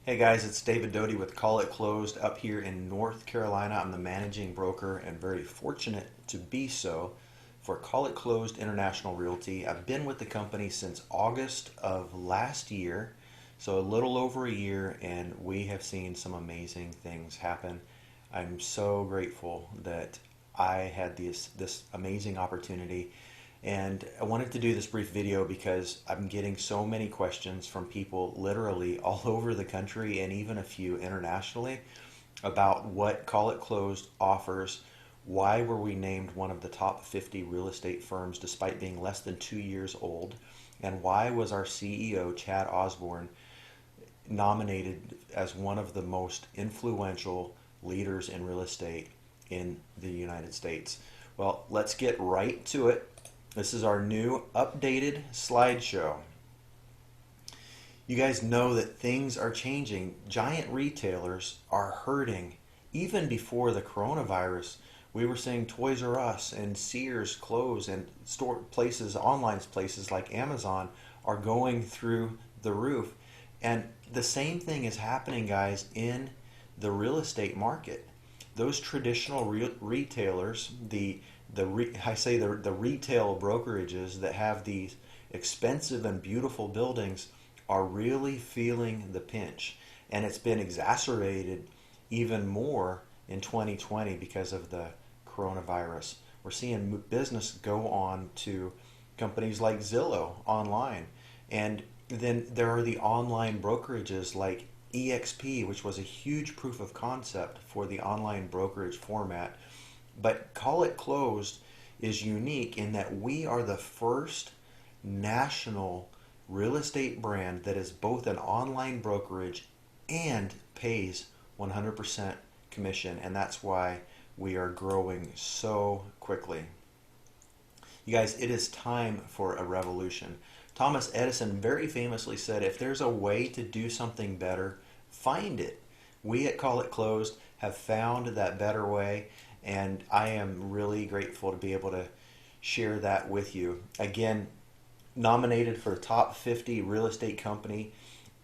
Hey guys, it's David Doty with Call It Closed up here in North Carolina. I'm the managing broker and very fortunate to be so for Call It Closed International Realty. I've been with the company since August of last year, so a little over a year, and we have seen some amazing things happen. I'm so grateful that I had this amazing opportunity, and I wanted to do this brief video because I'm getting so many questions from people literally all over the country and even a few internationally about what Call It Closed offers. Why were we named one of the top 50 real estate firms despite being less than 2 years old? And why was our CEO, Chad Osborne, nominated as one of the most influential leaders in real estate in the United States? Well, let's get right to it. This is our new updated slideshow. You guys know that things are changing. Giant retailers are hurting. Even before the coronavirus, we were seeing Toys R Us and Sears close, and store places, online places like Amazon are going through the roof. And the same thing is happening, guys, in the real estate market. Those traditional retailers, the retail brokerages that have these expensive and beautiful buildings are really feeling the pinch, and it's been exacerbated even more in 2020 because of the coronavirus. We're seeing business go on to companies like Zillow online, and then there are the online brokerages like EXP, which was a huge proof of concept for the online brokerage format. But Call It Closed is unique in that we are the first national real estate brand that is both an online brokerage and pays 100% commission, and that's why we are growing so quickly. You guys, it is time for a revolution. Thomas Edison very famously said, if there's a way to do something better, find it. We at Call It Closed have found that better way, and I am really grateful to be able to share that with you. Again, nominated for top 50 real estate company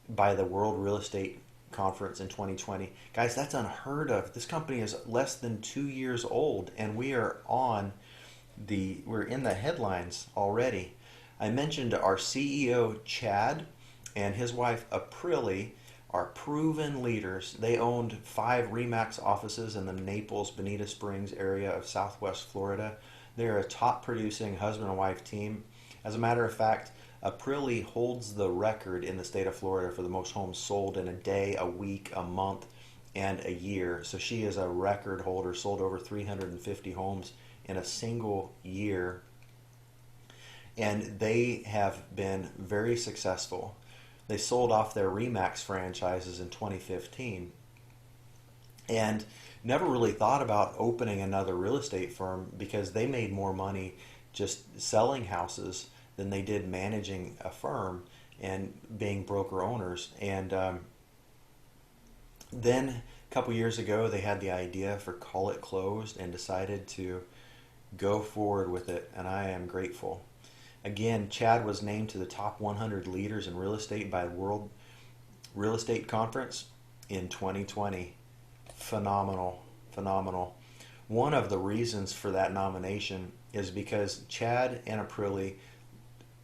by the World Real Estate Conference in 2020. Guys, that's unheard of. This company is less than 2 years old, and we're in the headlines already. I mentioned our CEO, Chad, and his wife, Aprilli, are proven leaders. They owned 5 RE/MAX offices in the Naples, Bonita Springs area of Southwest Florida. They're a top producing husband and wife team. As a matter of fact, Aprilli holds the record in the state of Florida for the most homes sold in a day, a week, a month, and a year. So she is a record holder, sold over 350 homes in a single year. And they have been very successful. They sold off their RE/MAX franchises in 2015 and never really thought about opening another real estate firm because they made more money just selling houses than they did managing a firm and being broker owners. And then a couple years ago, they had the idea for Call It Closed and decided to go forward with it, and I am grateful. Again, Chad was named to the top 100 leaders in real estate by World Real Estate Conference in 2020. Phenomenal, phenomenal. One of the reasons for that nomination is because Chad and Aprilli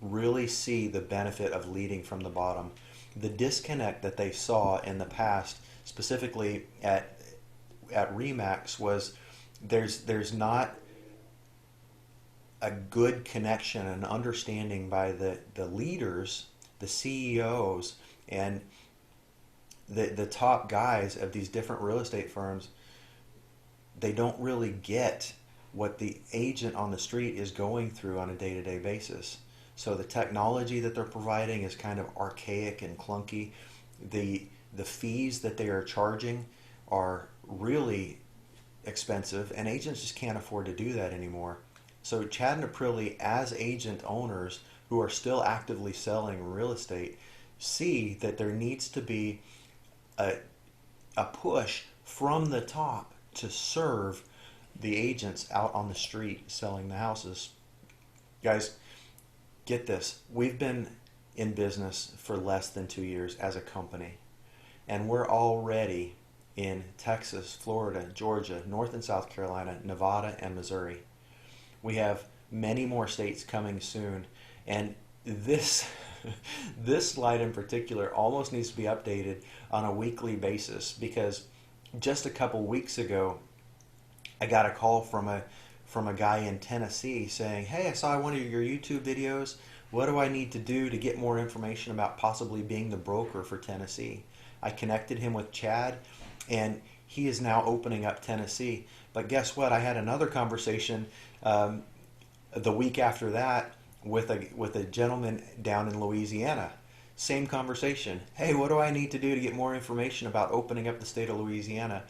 really see the benefit of leading from the bottom. The disconnect that they saw in the past, specifically at RE/MAX, was there's not a good connection and understanding by the leaders, the CEOs, and the top guys of these different real estate firms. They don't really get what the agent on the street is going through on a day-to-day basis. So the technology that they're providing is kind of archaic and clunky. The fees that they are charging are really expensive, and agents just can't afford to do that anymore. So Chad and Aprilli, as agent owners who are still actively selling real estate, see that there needs to be a push from the top to serve the agents out on the street selling the houses. Guys, get this. We've been in business for less than 2 years as a company. And we're already in Texas, Florida, Georgia, North and South Carolina, Nevada, and Missouri. We have many more states coming soon. And this this slide in particular almost needs to be updated on a weekly basis, because just a couple weeks ago I got a call from a guy in Tennessee saying, "Hey, I saw one of your YouTube videos. What do I need to do to get more information about possibly being the broker for Tennessee?" I connected him with Chad, and he is now opening up Tennessee. But guess what? I had another conversation the week after that with a gentleman down in Louisiana. Same conversation. Hey, what do I need to do to get more information about opening up the state of Louisiana?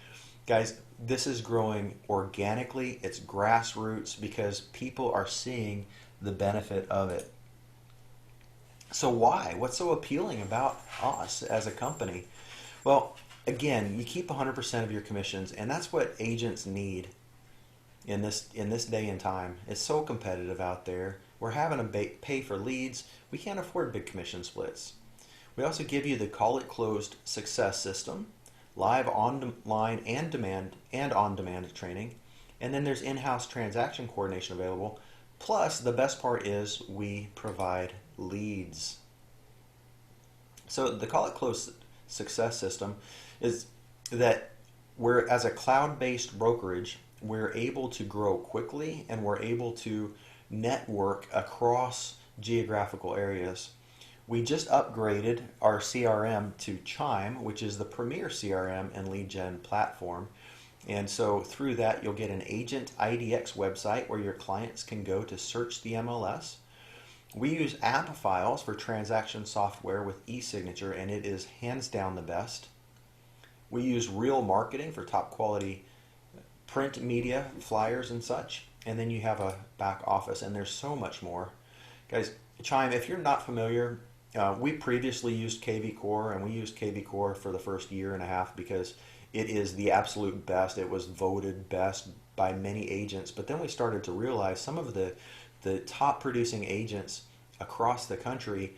Guys, this is growing organically. It's grassroots because people are seeing the benefit of it. So why? What's so appealing about us as a company? Well, again, you keep 100% of your commissions, and that's what agents need in this day and time. It's so competitive out there. We're having to pay for leads. We can't afford big commission splits. We also give you the Call It Closed success system, live online and demand and on-demand training, and then there's in-house transaction coordination available. Plus, the best part is we provide leads. So the Call It Closed success system is that we're, as a cloud-based brokerage, we're able to grow quickly and we're able to network across geographical areas. We just upgraded our CRM to Chime, which is the premier CRM and lead gen platform. And so through that, you'll get an agent IDX website where your clients can go to search the MLS. We use app files for transaction software with e-signature, and it is hands down the best. We use Real Marketing for top quality print media, flyers and such. And then you have a back office, and there's so much more. Guys, Chime, if you're not familiar, we previously used KV Core, and we used KV Core for the first year and a half because it is the absolute best. It was voted best by many agents. But then we started to realize some of the top producing agents across the country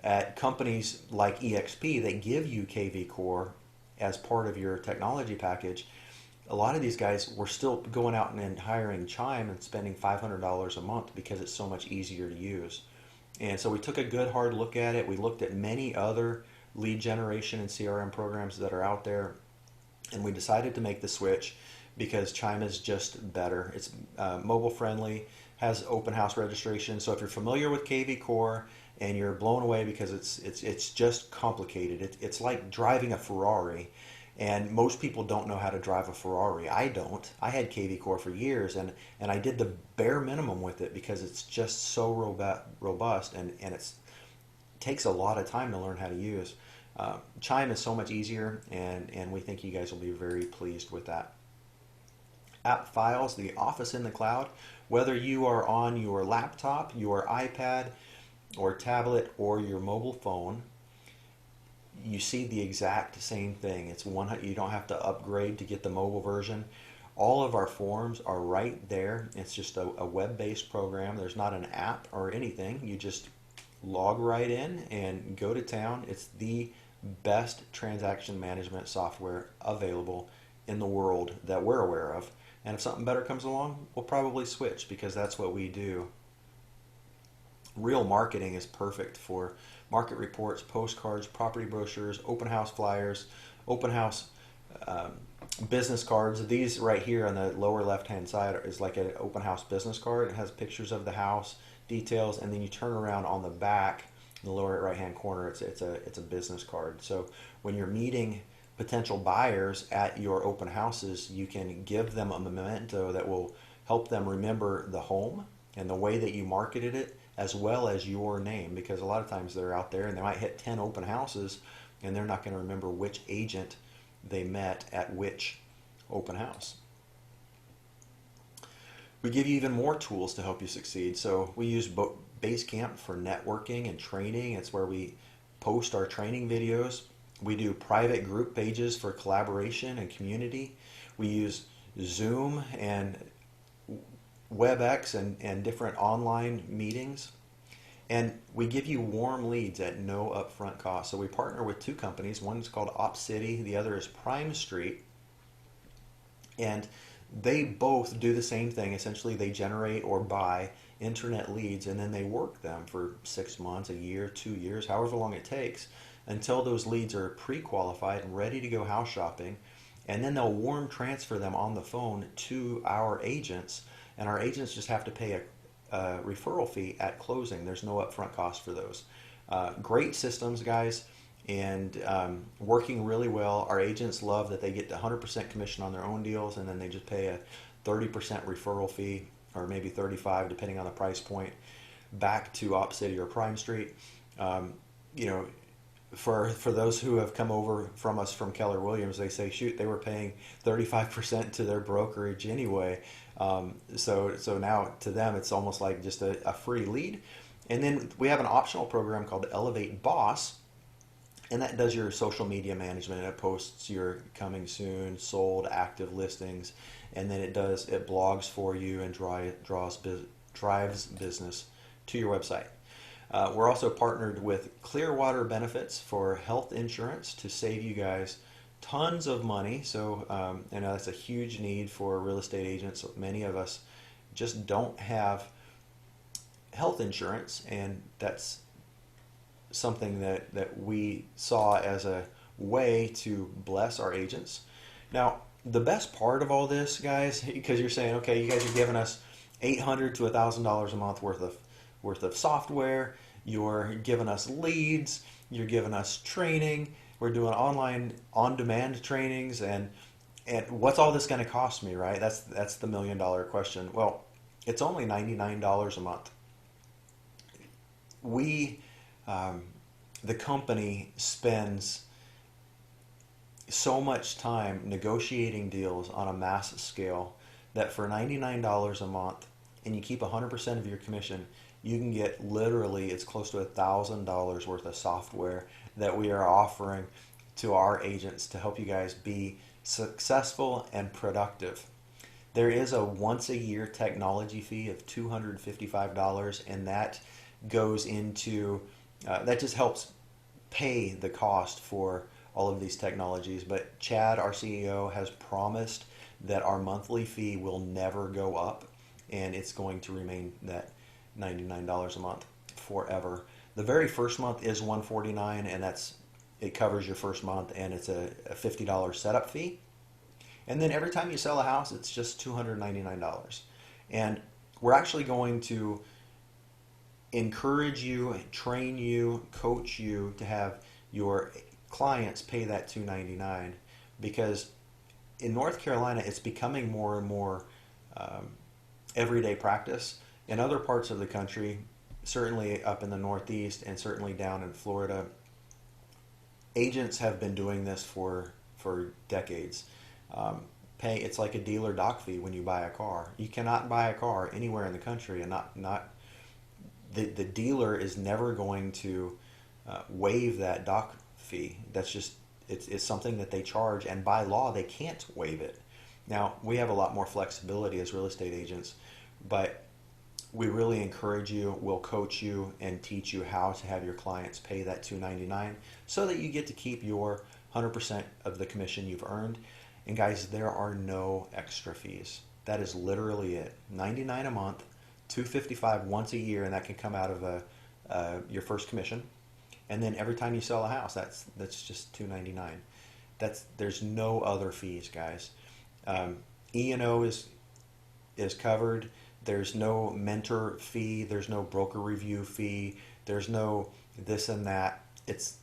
at companies like EXP that give you KV Core as part of your technology package. A lot of these guys were still going out and hiring Chime and spending $500 a month because it's so much easier to use. And so we took a good hard look at it. We looked at many other lead generation and CRM programs that are out there, and we decided to make the switch because Chime is just better. It's mobile friendly, has open house registration. So if you're familiar with KV Core and you're blown away because it's just complicated, it's like driving a Ferrari. And most people don't know how to drive a Ferrari. I don't. I had KV Core for years, and I did the bare minimum with it because it's just so robust, and it takes a lot of time to learn how to use. Chime is so much easier, and we think you guys will be very pleased with that. App files, the office in the cloud, whether you are on your laptop, your iPad, or tablet, or your mobile phone, you see the exact same thing. It's one. You don't have to upgrade to get the mobile version. All of our forms are right there. It's just a web-based program. There's not an app or anything. You just log right in and go to town. It's the best transaction management software available in the world that we're aware of. And if something better comes along, we'll probably switch because that's what we do. Real Marketing is perfect for market reports, postcards, property brochures, open house flyers, open house business cards. These right here on the lower left hand side is like an open house business card. It has pictures of the house, details, and then you turn around on the back in the lower right hand corner, it's a business card. So when you're meeting potential buyers at your open houses, you can give them a memento that will help them remember the home and the way that you marketed it, as well as your name, because a lot of times they're out there and they might hit 10 open houses and they're not going to remember which agent they met at which open house. We give you even more tools to help you succeed. So we use Basecamp for networking and training. It's where we post our training videos. We do private group pages for collaboration and community. We use Zoom and WebEx and different online meetings. And we give you warm leads at no upfront cost. So we partner with two companies. One's called OpCity, the other is Prime Street. And they both do the same thing. Essentially, they generate or buy internet leads, and then they work them for 6 months, a year, 2 years, however long it takes, until those leads are pre-qualified and ready to go house shopping. And then they'll warm transfer them on the phone to our agents, and our agents just have to pay a referral fee at closing. There's no upfront cost for those. Great systems, guys, and working really well. Our agents love that they get 100% commission on their own deals, and then they just pay a 30% referral fee, or maybe 35 depending on the price point, back to OpCity or Prime Street. You know, for those who have come over from us from Keller Williams, they say, shoot, they were paying 35% to their brokerage anyway. So now to them, it's almost like just a free lead. And then we have an optional program called Elevate Boss, and that does your social media management. It posts your coming soon, sold, active listings, and then it blogs for you and drives business to your website. We're also partnered with Clearwater Benefits for health insurance to save you guys tons of money. So I know that's a huge need for real estate agents. Many of us just don't have health insurance, and that's something that we saw as a way to bless our agents. Now, the best part of all this, guys, because you're saying, okay, you guys are giving us $800 to $1,000 a month worth of software, you're giving us leads, you're giving us training, we're doing online on-demand trainings, and what's all this going to cost me, right? That's the $1,000,000 question. Well, it's only $99 a month. The company spends so much time negotiating deals on a mass scale that for $99 a month, and you keep 100% of your commission, you can get literally, it's close to $1,000 worth of software that we are offering to our agents to help you guys be successful and productive. There is a once a year technology fee of $255, and that goes into, that just helps pay the cost for all of these technologies. But Chad, our CEO, has promised that our monthly fee will never go up, and it's going to remain that $99 a month forever. The very first month is $149, and it covers your first month, and it's a $50 setup fee. And then every time you sell a house, it's just $299. And we're actually going to encourage you, train you, coach you to have your clients pay that $299, because in North Carolina, it's becoming more and more everyday practice. In other parts of the country, certainly up in the Northeast and certainly down in Florida, agents have been doing this for decades. It's like a dealer doc fee when you buy a car. You cannot buy a car anywhere in the country and the dealer is never going to waive that doc fee. That's just it's something that they charge, and by law they can't waive it. Now, we have a lot more flexibility as real estate agents, but we really encourage you, we'll coach you and teach you how to have your clients pay that $299 so that you get to keep your 100% of the commission you've earned. And guys, there are no extra fees. That is literally it. $99 a month, $255 once a year, and that can come out of your first commission. And then every time you sell a house, that's just $299. There's no other fees, guys. E&O is covered. There's no mentor fee. There's no broker review fee. There's no this and that. It's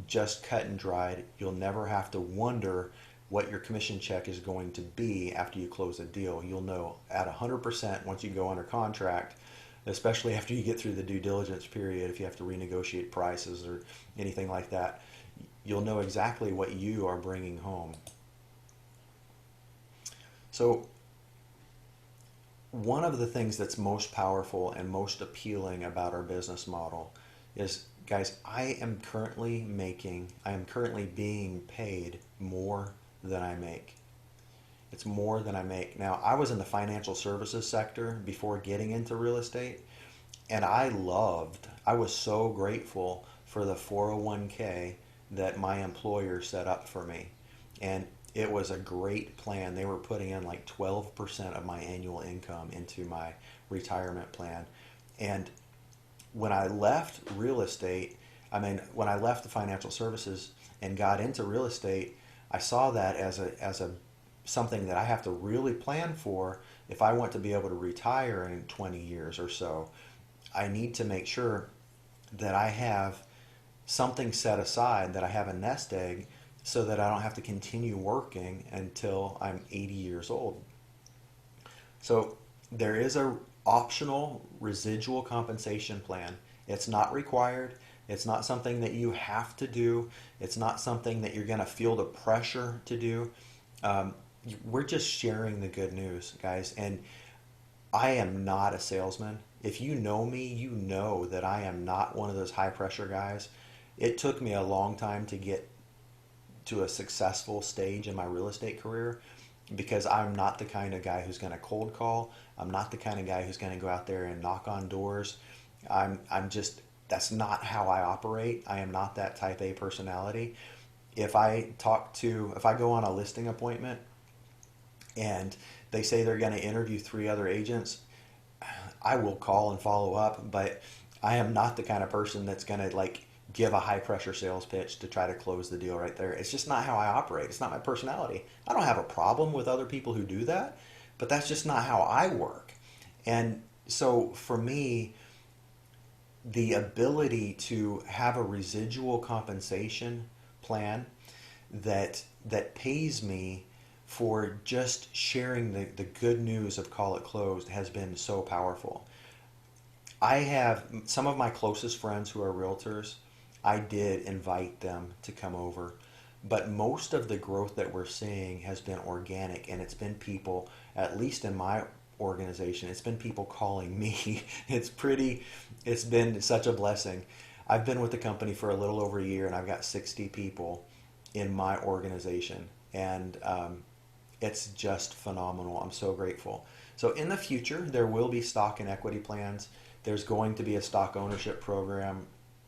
just cut and dried. You'll never have to wonder what your commission check is going to be after you close a deal. You'll know at 100% once you go under contract, especially after you get through the due diligence period, if you have to renegotiate prices or anything like that. You'll know exactly what you are bringing home. So one of the things that's most powerful and most appealing about our business model is, guys, I am currently being paid more than I make. It's more than I make. Now, I was in the financial services sector before getting into real estate, And I was so grateful for the 401k that my employer set up for me. And it was a great plan. They were putting in like 12% of my annual income into my retirement plan. And when I left real estate, when I left the financial services and got into real estate, I saw that as a something that I have to really plan for if I want to be able to retire in 20 years or so. I need to make sure that I have something set aside, that I have a nest egg, so that I don't have to continue working until I'm 80 years old. So there is a optional residual compensation plan. It's not required. It's not something that you have to do. It's not something that you're going to feel the pressure to do. Um, we're just sharing the good news, guys. And I am not a salesman. If you know me, you know that I am not one of those high pressure guys. It took me a long time to get to a successful stage in my real estate career because I'm not the kind of guy who's going to cold call. I'm not the kind of guy who's going to go out there and knock on doors. I'm just, that's not how I operate. I am not that type A personality. If I go on a listing appointment and they say they're going to interview 3 other agents, I will call and follow up, but I am not the kind of person that's going to like give a high pressure sales pitch to try to close the deal right there. It's just not how I operate. It's not my personality. I don't have a problem with other people who do that, but that's just not how I work. And so for me, the ability to have a residual compensation plan that pays me for just sharing the good news of Call It Closed has been so powerful. I have some of my closest friends who are realtors. I did invite them to come over, but most of the growth that we're seeing has been organic, and it's been people, at least in my organization, it's been people calling me. It's been such a blessing. I've been with the company for a little over a year, and I've got 60 people in my organization, and it's just phenomenal. I'm so grateful. So in the future, there will be stock and equity plans. There's going to be a stock ownership program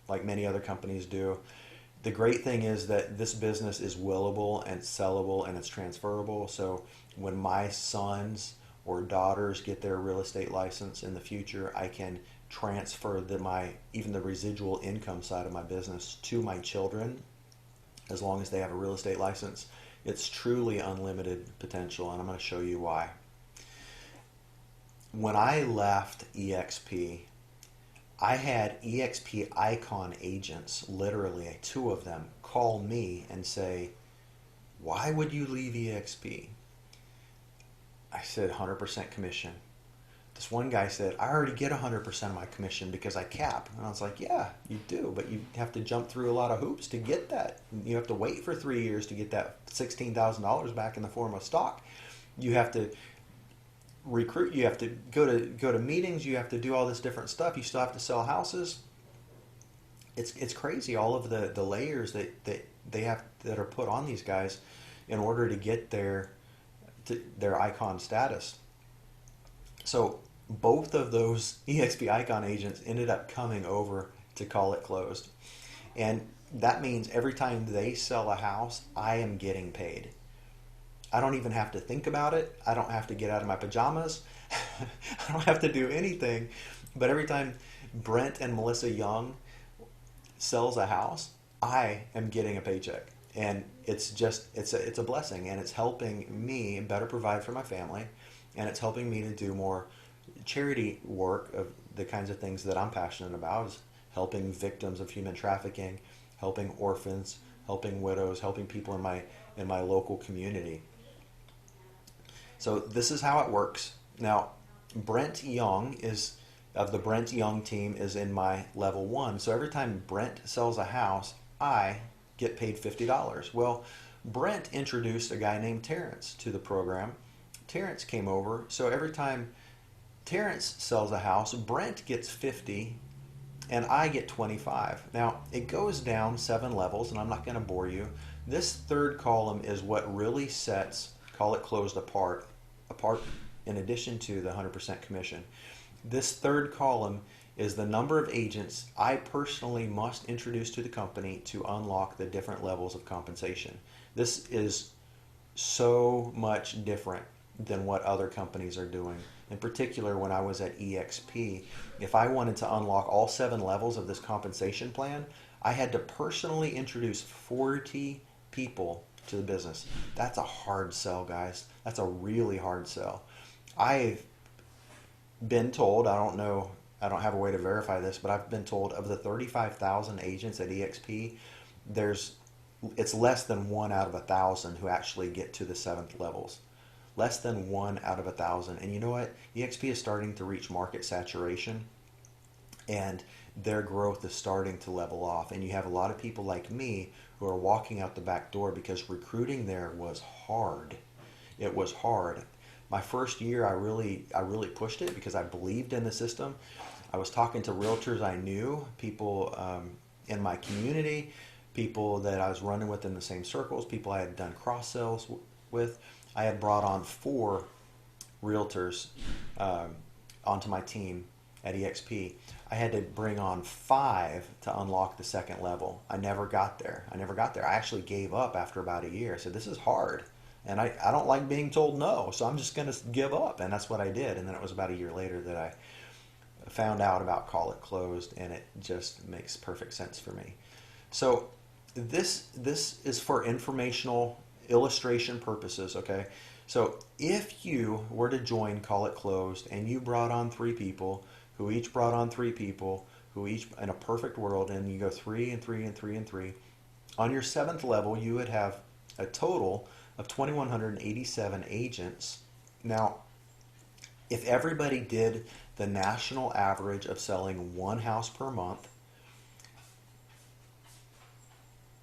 like many other companies do. The great thing is that this business is willable and sellable and it's transferable. So when my sons or daughters get their real estate license in the future, I can transfer even the residual income side of my business to my children as long as they have a real estate license. It's truly unlimited potential, and I'm going to show you why. When I left EXP, I had EXP Icon agents, literally 2 of them, call me and say, "Why would you leave EXP?" I said, 100% commission. This one guy said, "I already get 100% of my commission because I cap." And I was like, "Yeah, you do, but you have to jump through a lot of hoops to get that. You have to wait for 3 years to get that $16,000 back in the form of stock. You have to recruit, you have to go to meetings, you have to do all this different stuff. You still have to sell houses." It's crazy, all of the layers that they have that are put on these guys in order to get their icon status. So both of those EXP Icon agents ended up coming over to Call It Closed. And that means every time they sell a house, I am getting paid. I don't even have to think about it. I don't have to get out of my pajamas. I don't have to do anything. But every time Brent and Melissa Young sells a house, I am getting a paycheck. And it's a blessing, and it's helping me better provide for my family, and it's helping me to do more charity work of the kinds of things that I'm passionate about, is helping victims of human trafficking, helping orphans, helping widows, helping people in my local community. So this is how it works. Now, Brent Young of the Brent Young team is in my level 1. So every time Brent sells a house, I get paid $50. Well, Brent introduced a guy named Terrence to the program. Terrence came over, so every time Terrence sells a house, Brent gets 50 and I get 25. Now, it goes down 7 levels, and I'm not going to bore you. This third column is what really sets Call It Closed apart in addition to the 100% commission. This third column is the number of agents I personally must introduce to the company to unlock the different levels of compensation. This is so much different than what other companies are doing. In particular, when I was at EXP, if I wanted to unlock all 7 levels of this compensation plan, I had to personally introduce 40 people to the business. That's a hard sell, guys. That's a really hard sell. I've been told, I don't know, I don't have a way to verify this, but I've been told of the 35,000 agents at EXP, there's it's less than 1 out of 1,000 who actually get to the 7th levels. Less than 1 out of 1,000. And you know what? EXP is starting to reach market saturation, and their growth is starting to level off. And you have a lot of people like me who are walking out the back door because recruiting there was hard. It was hard. My first year, I really pushed it because I believed in the system. I was talking to realtors I knew, people in my community, people that I was running with in the same circles, people I had done cross sells with. I had brought on 4 realtors onto my team at EXP. I had to bring on 5 to unlock the 2nd level. I never got there. I actually gave up after about a year. I said, this is hard. And I don't like being told no, so I'm just going to give up. And that's what I did. And then it was about a year later that I found out about Call It Closed, and it just makes perfect sense for me. So this is for informational illustration purposes, okay? So if you were to join Call It Closed and you brought on 3 people who each brought on 3 people who each, in a perfect world, and you go 3 and 3 and 3 and 3, on your 7th level you would have a total of 2,187 agents. Now, if everybody did the national average of selling 1 house per month,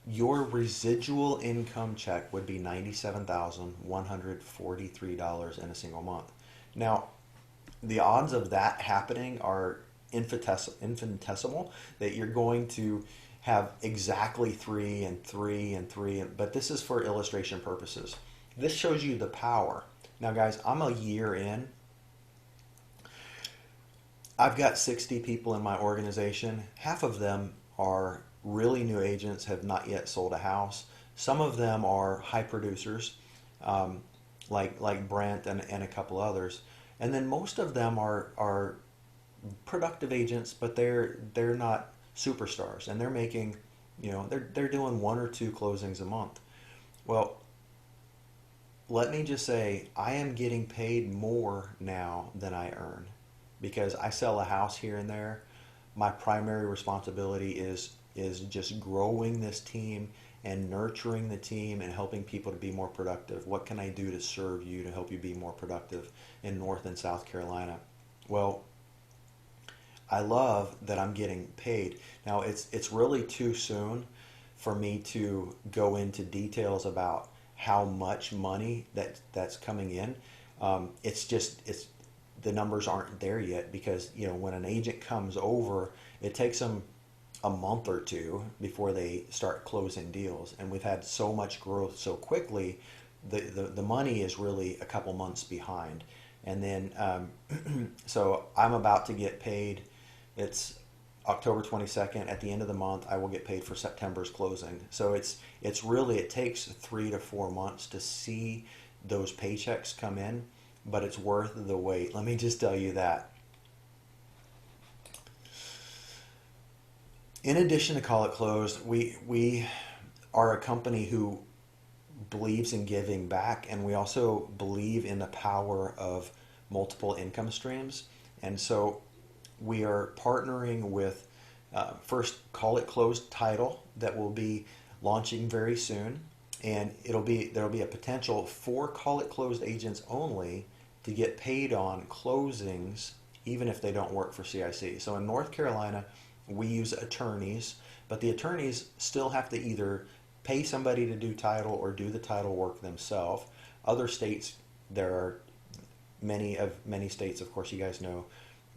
your residual income check would be $97,143 in a single month. Now, the odds of that happening are infinitesimal, that you're going to have exactly 3 and 3 and 3, but this is for illustration purposes. This shows you the power. Now, guys, I'm a year in. I've got 60 people in my organization. Half of them are really new agents, have not yet sold a house. Some of them are high producers, like Brent and a couple others. And then most of them are productive agents, but they're not superstars, and they're making, they're doing 1 or 2 closings a month. Well, let me just say, I am getting paid more now than I earn because I sell a house here and there. My primary responsibility is just growing this team and nurturing the team and helping people to be more productive. What can I do to serve you to help you be more productive in North and South Carolina? Well, I love that I'm getting paid. Now, it's really too soon for me to go into details about how much money that's coming in. It's the numbers aren't there yet because, when an agent comes over, it takes them a month or 2 before they start closing deals. And we've had so much growth so quickly, the money is really a couple months behind. And then, so I'm about to get paid. It's October 22nd. At the end of the month, I will get paid for September's closing. So it takes 3 to 4 months to see those paychecks come in, but it's worth the wait. Let me just tell you that. In addition to Call It Closed, we are a company who believes in giving back, and we also believe in the power of multiple income streams. And so we are partnering with first Call It Closed Title that will be launching very soon, and there'll be a potential for Call It Closed agents only to get paid on closings even if they don't work for CIC. So in North Carolina, we use attorneys, but the attorneys still have to either pay somebody to do title or do the title work themselves. Other states, there are many states, of course, you guys know,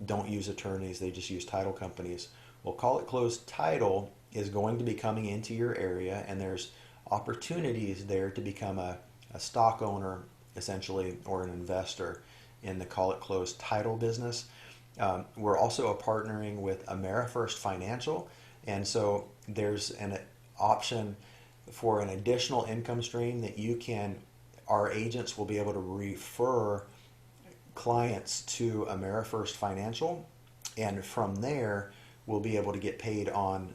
don't use attorneys. They just use title companies. Well, Call It Closed Title is going to be coming into your area, and there's opportunities there to become a stock owner, essentially, or an investor in the Call It Closed Title business. We're also partnering with AmeriFirst Financial, and so there's an option for an additional income stream that our agents will be able to refer clients to AmeriFirst Financial, and from there we'll be able to get paid on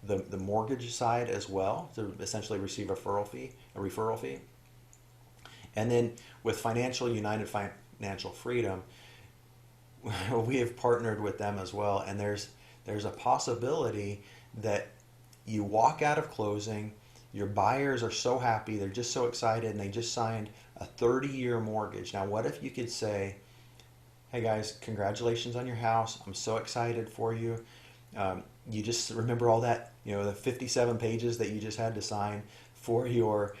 the mortgage side as well to essentially receive a referral fee. And then with Financial United Financial Freedom, we have partnered with them as well, and there's a possibility that you walk out of closing, your buyers are so happy, they're just so excited, and they just signed a 30-year mortgage. Now, what if you could say, hey guys, congratulations on your house. I'm so excited for you. You just remember all that, the 57 pages that you just had to sign for your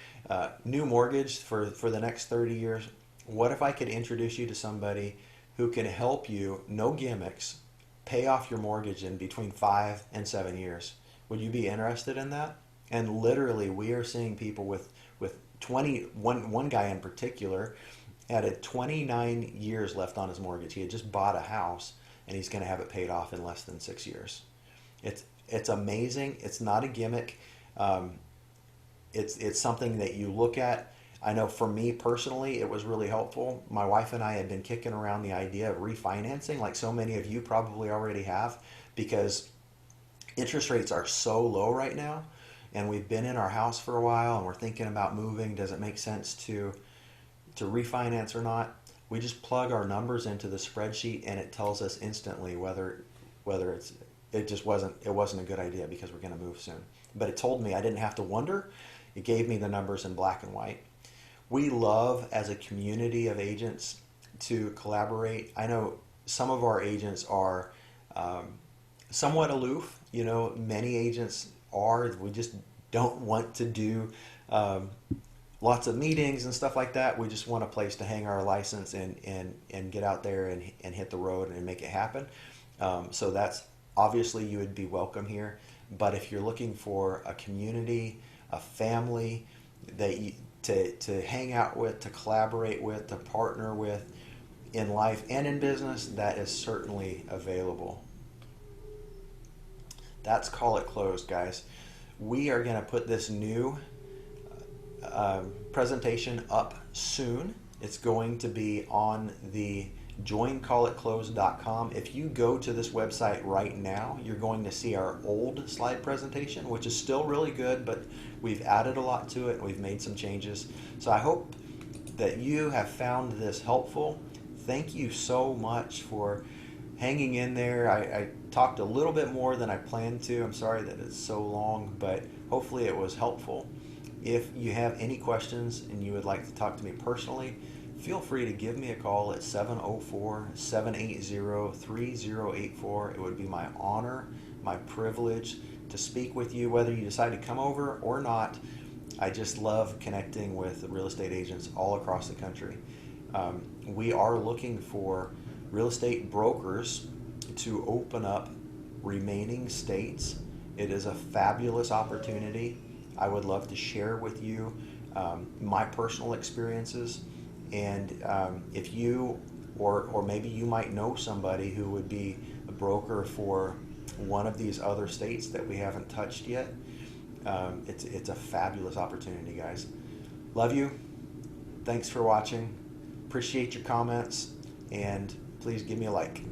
new mortgage for the next 30 years. What if I could introduce you to somebody who can help you, no gimmicks, pay off your mortgage in between 5 and 7 years? Would you be interested in that? And literally, we are seeing people with one guy in particular had 29 years left on his mortgage. He had just bought a house, and he's going to have it paid off in less than 6 years. It's amazing. It's not a gimmick. It's something that you look at. I know for me personally, it was really helpful. My wife and I had been kicking around the idea of refinancing, like so many of you probably already have, because interest rates are so low right now, and we've been in our house for a while, and we're thinking about moving. Does it make sense to refinance or not? We just plug our numbers into the spreadsheet, and it tells us instantly whether it wasn't a good idea because we're going to move soon. But it told me I didn't have to wonder. It gave me the numbers in black and white. We love, as a community of agents, to collaborate. I know some of our agents are somewhat aloof. Many agents are. We just don't want to do lots of meetings and stuff like that. We just want a place to hang our license and get out there and hit the road and make it happen. So that's obviously, you would be welcome here. But if you're looking for a community, a family that to hang out with, to collaborate with, to partner with in life and in business, that is certainly available. That's Call It Closed, guys. We are going to put this new presentation up soon. It's going to be on the joincallitclosed.com. If you go to this website right now, you're going to see our old slide presentation, which is still really good, but we've added a lot to it and we've made some changes. So I hope that you have found this helpful. Thank you so much for hanging in there. I talked a little bit more than I planned to. I'm sorry that it's so long, but hopefully it was helpful. If you have any questions and you would like to talk to me personally, feel free to give me a call at 704-780-3084. It would be my honor, my privilege to speak with you, whether you decide to come over or not. I just love connecting with real estate agents all across the country. We are looking for real estate brokers to open up remaining states. It is a fabulous opportunity. I would love to share with you my personal experiences. And if you, or maybe you might know somebody who would be a broker for one of these other states that we haven't touched yet, it's a fabulous opportunity, guys. Love you. Thanks for watching. Appreciate your comments, and please give me a like.